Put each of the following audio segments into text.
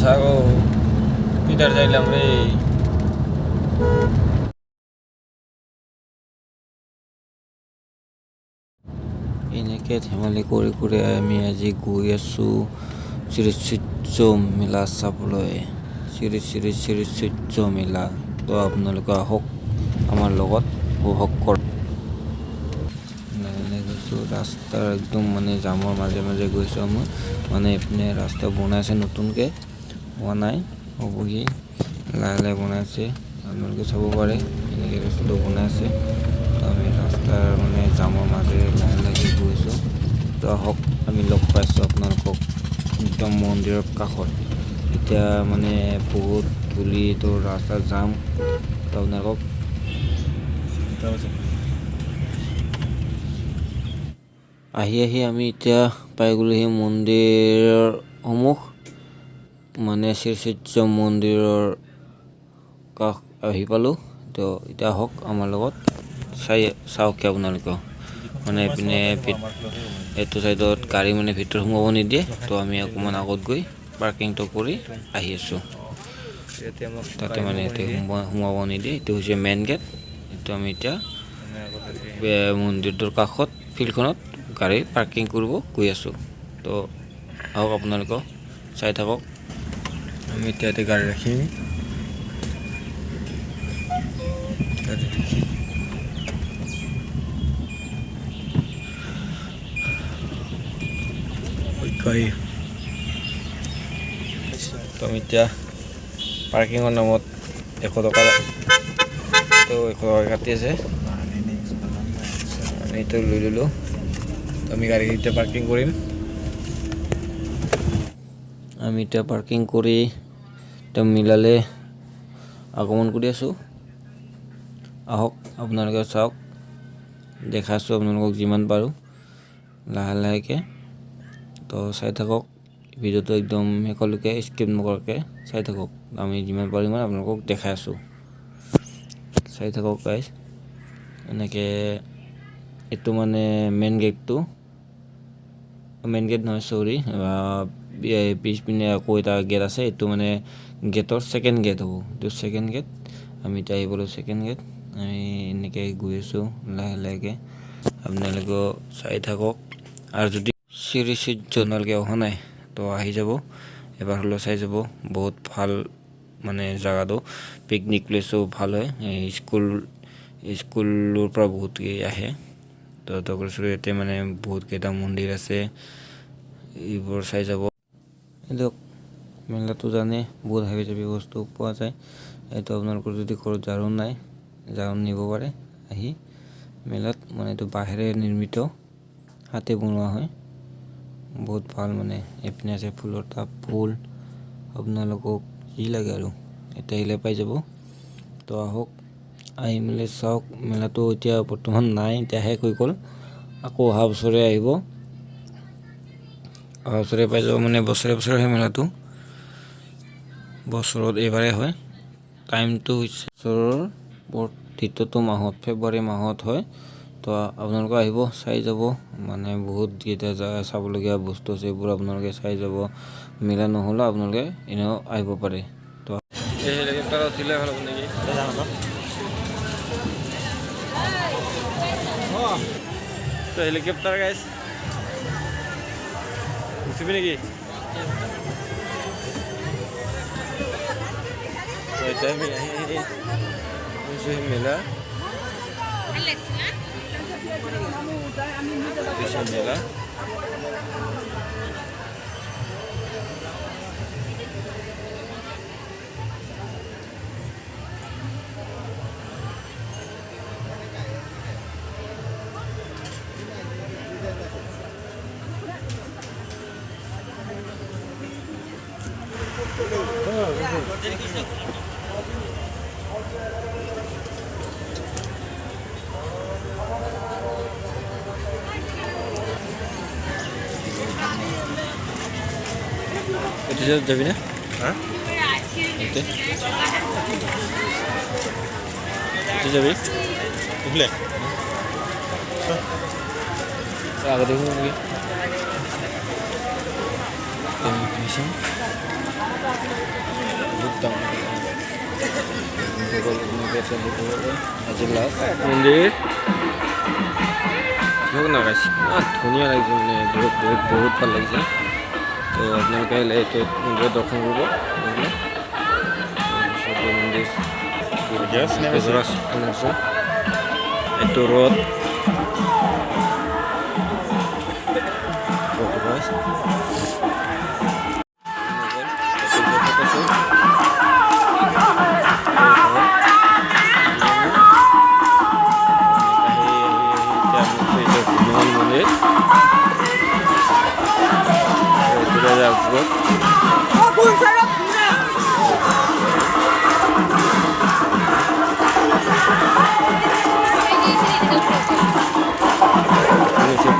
Sago কিদাৰ যাইলাম ৰে এনেকে ধেমালি কৰি কৰি আমি আজি গৈ আছোঁ শ্ৰী সূৰ্য মেলা চাবলৈ। শ্ৰী সূৰ্য মেলা। তো আপোনালোকে আহক আমাৰ লগত উপভোগ কৰক। গৈছোঁ ৰাস্তাৰ একদম মানে জামৰ মাজে মাজে গৈছোঁ আমি মানে এইপিনে ৰাস্তা বনাইছে নতুনকৈ হোৱা নাই হ'বহি লাহে লাহে বনাইছে আপোনালোকে চাব পাৰে এনেকৈ ৰাস্তাটো বনাইছে। তো আমি ৰাস্তাৰ মানে জামৰ মাজেৰে লাহে লাহে গৈছোঁ। তো আহক আমি লগ পাইছোঁ আপোনালোকক একদম মন্দিৰৰ কাষত। এতিয়া মানে বহুত ধূলি তো ৰাস্তাৰ জাম। তো আপোনালোকক আহি আমি এতিয়া পাই গ'লোহি মন্দিৰৰ সন্মুখ মানে শ্ৰী সূৰ্য মন্দিৰৰ কাষ আহি পালোঁ। তো এতিয়া আহক আমাৰ লগত চাওক আপোনালোকে মানে এইপিনে এইটো চাইডত গাড়ী মানে ভিতৰত সোমাব নিদিয়ে। তো আমি অকণমান আগত গৈ পাৰ্কিংটো কৰি আহি আছোঁ। তাতে মানে এতিয়া সোমাব নিদিয়ে। এইটো হৈছে মেইন গেট। এইটো আমি এতিয়া মন্দিৰটোৰ কাষত ফিল্ডখনত গাড়ী পাৰ্কিং কৰিব গৈ আছোঁ। তো আহক আপোনালোকক চাই থাকক। আমি এতিয়া গাড়ী ৰাখিম তো আমি এতিয়া পাৰ্কিঙৰ নামত 100 টকা তো 100 টকা কাটি আছে। আমি এইটো লৈ ল'লোঁ। আমি গাড়ী এতিয়া পাৰ্কিং কৰিম। আমি এতিয়া পাৰ্কিং কৰি এতিয়া মিলালে আগমন কৰি আছোঁ। আহক আপোনালোকে চাওক দেখাইছোঁ আপোনালোকক যিমান পাৰোঁ লাহে লাহেকৈ। তো চাই থাকক ভিডিঅ'টো একদম শেষলৈকে স্কিপ নকৰাকৈ চাই থাকক। আমি যিমান পাৰোঁ ইমান আপোনালোকক দেখাই আছোঁ। চাই থাকক গাইজ। এনেকৈ এইটো মানে মেইন গেটটো মেইন গেট নহয় চৰি পিছপিনে আকৌ এটা গেট আছে। এইটো মানে গেটৰ ছেকেণ্ড গেট হ'ব। এইটো ছেকেণ্ড গেট। আমি এতিয়া আহি পালোঁ ছেকেণ্ড গেট। আমি এনেকৈ গৈ আছোঁ লাহে লাহেকৈ আপোনালোকেও চাই থাকক। আৰু যদি শ্ৰী সূৰ্য আপোনালোকে অহা নাই তো আহি যাব এবাৰ হ'লেও চাই যাব। বহুত ভাল মানে জেগাটো পিকনিক প্লেচো ভাল হয়। স্কুলৰ পৰা বহুত আহে। তো ইয়াতে মানে বহুত কেইটা মন্দিৰ আছে এইবোৰ চাই যাব। এইটো মেলাটো জানে বহুত হাবি জাবি বস্তু পোৱা যায়। এইটো আপোনালোকৰ যদি ঘৰত ঝাৰু নাই ঝাৰু নিব পাৰে আহি মেলাত। মানে এইটো বাঁহেৰে নিৰ্মিত হাতে বনোৱা হয়। বহুত ভাল মানে এইপিনে আছে ফুলৰ টাব ফুল আপোনালোকক যি লাগে আৰু এতিয়া আহিলে পাই যাব। তো আহক আহি মেলি চাওক। মেলাটো এতিয়া বৰ্তমান নাই এতিয়া শেষ হৈ গ'ল। আকৌ অহা বছৰে আহিব। অহা বছৰে পাই যাব মানে বছৰে বছৰে হয় মেলাটো। বছৰত এইবাৰে হয়। টাইমটো হৈছে বছৰৰ দ্বিতীয়টো মাহত ফেব্ৰুৱাৰী মাহত হয়। তো আপোনালোকে আহিব চাই যাব। মানে বহুত কেইটা চাবলগীয়া বস্তু আছে এইবোৰ আপোনালোকে চাই যাব। মিলা নহ'লে আপোনালোকে এনেও আহিব পাৰে। তো এই হেলিকপ্টাৰত উঠিলে ভাল হ'ব নেকি? তো হেলিকপ্টাৰ গাইজ উঠিবি নেকি? এতিয়া আমি আহি মেলা মেলা itu যাবি না? হ্যাঁ itu যাবি উঠলে আগে দেখুন আহিছোঁ বহুত ডাঙৰ আজি লাষ্ট মন্দিৰ নাগাইছে ধুনীয়া লাগিছে মানে বহুত ভাল লাগিছে তো আপোনালোকে আহিলে এইটো মন্দিৰত দৰ্শন কৰিব মন্দিৰ এইটো ৰ'দ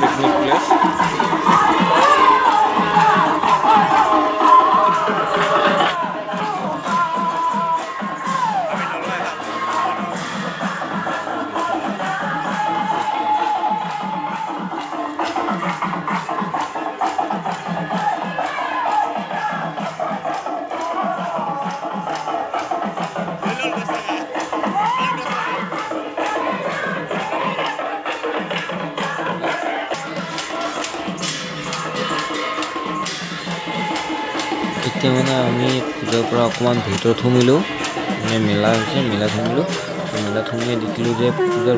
picnic place. এতিয়া মানে আমি পূজাৰ পৰা অকণমান ভিতৰত সোমিলোঁ মানে মেলা হৈছে মেলাত সোমিলোঁ মেলাত সোমাই দেখিলোঁ যে পূজাৰ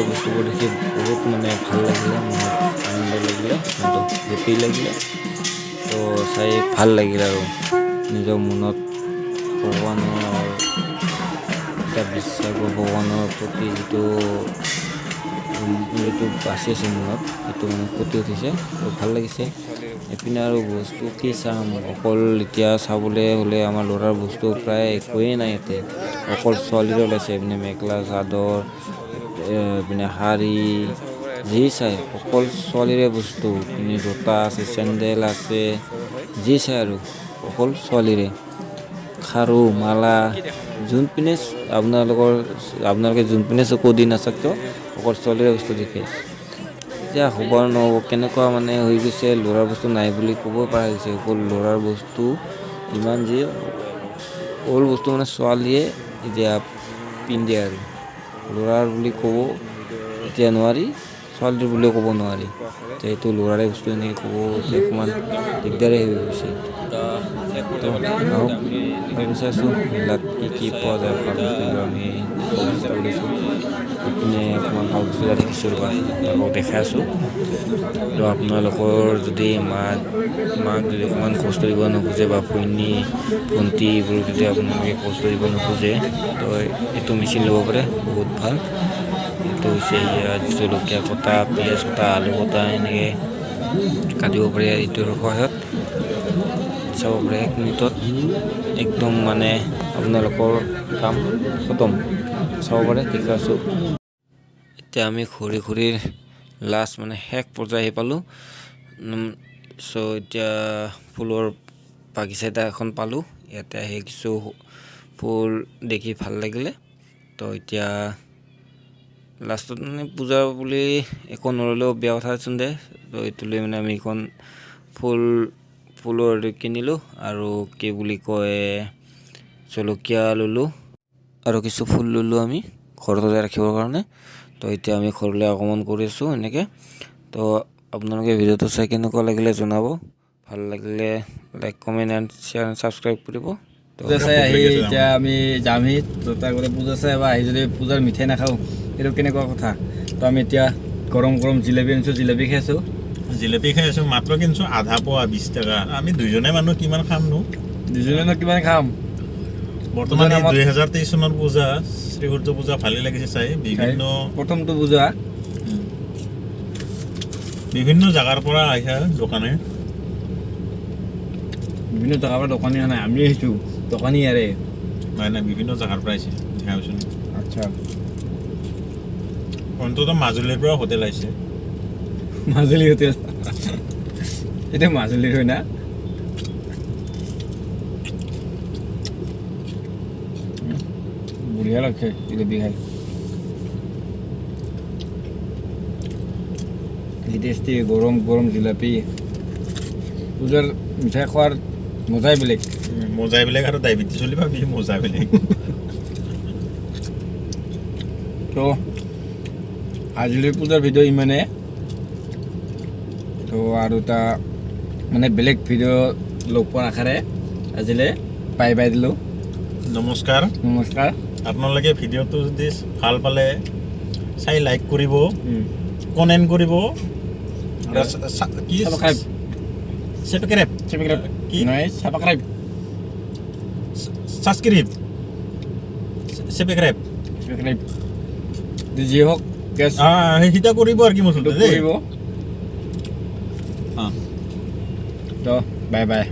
বস্তুবোৰ দেখি বহুত মানে ভাল লাগিলে মনত আনন্দ লাগিলে হেপী লাগিলে তো চাই ভাল লাগিলে আৰু নিজৰ মনত ভগৱানৰ এটা বিশ্বাস ভগৱানৰ প্ৰতি যিটো বাচি আছে মনত সেইটো মানে ফুটি উঠিছে তো ভাল লাগিছে এইপিনে আৰু বস্তু কি চাম অকল এতিয়া চাবলৈ হ'লে আমাৰ ল'ৰাৰ বস্তু প্ৰায় একোৱেই নাই ইয়াতে অকল ছোৱালীৰে ওলাইছে এইপিনে মেখেলা চাদৰ এইপিনে শাৰী যি চাই অকল ছোৱালীৰে বস্তু এইপিনে জোতা আছে চেণ্ডেল আছে যি চাই আৰু অকল ছোৱালীৰে খাৰু মালা যোনপিনে আপোনালোকে যোনপিনে চকু দি নাচাওক কিয় অকল ছোৱালীৰে বস্তু দেখে এতিয়া হ'ব নহ'ব কেনেকুৱা মানে হৈ গৈছে ল'ৰাৰ বস্তু নাই বুলি ক'ব পৰা হৈছে অকল ল'ৰাৰ বস্তু ইমান যি অল বস্তু মানে ছোৱালীয়ে এতিয়া পিন্ধে আৰু ল'ৰাৰ বুলি ক'ব এতিয়া নোৱাৰি ছোৱালীৰ বুলিও ক'ব নোৱাৰি এইটো ল'ৰাৰে বস্তু এনেকৈ ক'ব এতিয়া অকণমান দিগদাৰে হৈ গৈছে আমি চাইছোঁ মেলাত কি পোৱা যায় ভাল বস্তুবোৰ আমি চেষ্টা কৰিছোঁ এইপিনে অকণমান ভাল বস্তু এটা দেখিছোঁ ৰ'বা আপোনালোকক দেখাই আছোঁ তো আপোনালোকৰ যদি মাক যদি অকণমান কষ্ট দিব নোখোজে বা ভণ্টি এইবোৰ যদি আপোনালোকে কষ্ট দিব নোখোজে তো এইটো মেচিন ল'ব পাৰে বহুত ভাল এইটো হৈছে জলকীয়া কটা পিঁয়াজ কটা আলু কটা এনেকৈ কাটিব পাৰে এইটোৰ সহায়ত চাব পাৰে 1 মিনিটত একদম মানে আপোনালোকৰ কাম খতম চাব পাৰে দেখি আছোঁ এতিয়া আমি ঘূৰি লাষ্ট মানে শেষ পৰ্যায় আহি পালোঁ চ' এতিয়া ফুলৰ বাগিচা এটা এখন পালোঁ ইয়াতে আহি কিছু ফুল দেখি ভাল লাগিলে তো এতিয়া লাষ্টত মানে পূজা বুলি একো নল'লেও বেয়া কথা চোন দে তো এইটো লৈ মানে আমি এখন ফুলৰ কিনিলোঁ আৰু কি বুলি কয় জলকীয়া ল'লোঁ আৰু কিছু ফুল ল'লোঁ আমি ঘৰত সজাই ৰাখিবৰ কাৰণে তো এতিয়া আমি ঘৰলৈ আগমন কৰি আছোঁ এনেকৈ তো আপোনালোকে ভিডিঅ'টো চাই কেনেকুৱা লাগিলে জনাব ভাল লাগিলে like comment and share and subscribe কৰিব পূজা চাই আহি এতিয়া আমি যামহি জোতা কৰি পূজা চাই বা আহি যদি পূজাৰ মিঠাই নাখাওঁ এইটো কেনেকুৱা কথা তো আমি এতিয়া গৰম জিলেপি আনিছোঁ জিলেপি খাই আছোঁ মাত্ৰ কিনিছোঁ আধা পোৱা 20 টকা আমি দুইজনে মানুহ কিমান খাম বৰ্তমান 2023 চনৰ পূজা শ্ৰীসূৰ্য পূজা ভালেই লাগিছে চাই প্ৰথমটো পূজা বিভিন্ন জাগাৰ পৰা আহিছে দোকানী নাই আমি আহিছোঁ দোকানী ইয়াৰে নাই বিভিন্ন জাগাৰ পৰা আহিছে দেখাইছোঁ আচ্ছা অন্তত মাজুলীৰ পৰা হোটেল আহিছে মাজুলী হোটেল এটা মাজুলীৰ হয় না বঢ়িয়া লাগছে জিলেপি খাই টেষ্টি গৰম জিলাপি পূজাৰ মিঠাই খোৱাৰ মজাই বেলেগ মজাই বেলেগ আৰু ডায়েবেটিছ চলি ভাবি মজা বেলেগ তো আজিলৈ পূজাৰ ভিডিঅ' ইমানে তো আৰু এটা মানে বেলেগ ভিডিঅ' লগ পোৱাৰ আশাৰে আজিলৈ বাই বাই দিলোঁ নমস্কাৰ নমস্কাৰ আপোনালোকে ভিডিঅ'টো যদি ভাল পালে চাই লাইক কৰিব কমেণ্ট কৰিব কি Subscribe. Subscribe Subscribe. কি নহয় subscribe. Subscribe subscribe Subscribe. যি হওক গেছ হিতা কৰিব আৰু কি মুঠতে দেই কৰিব তো বাই বাই